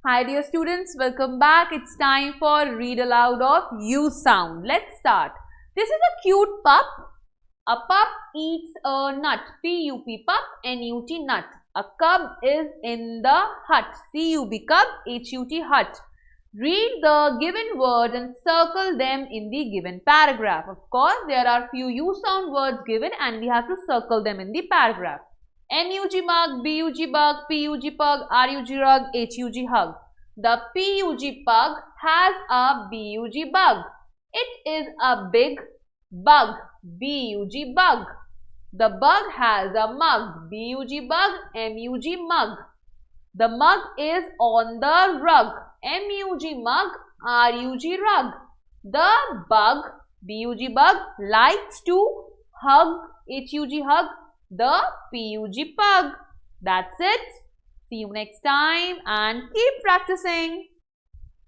Hi dear students, welcome back. It's time for read aloud of U sound. Let's start. This is a cute pup. A pup eats a nut. P-U-P, pup, N-U-T, nut. A cub is in the hut. C-U-B, cub, H-U-T, hut. Read the given words and circle them in the given paragraph. Of course, there are few U sound words given and we have to circle them in the paragraph. M-U-G mug, B-U-G bug, P-U-G pug, R-U-G rug, H-U-G hug. The P-U-G pug has a B-U-G bug. It is a big bug, B-U-G bug. The bug has a mug, B-U-G bug, M-U-G mug. The mug is on the rug, M-U-G mug, R-U-G rug. The bug, B-U-G bug, likes to hug, H-U-G hug, the P-U-G pug. That's it. See you next time and keep practicing.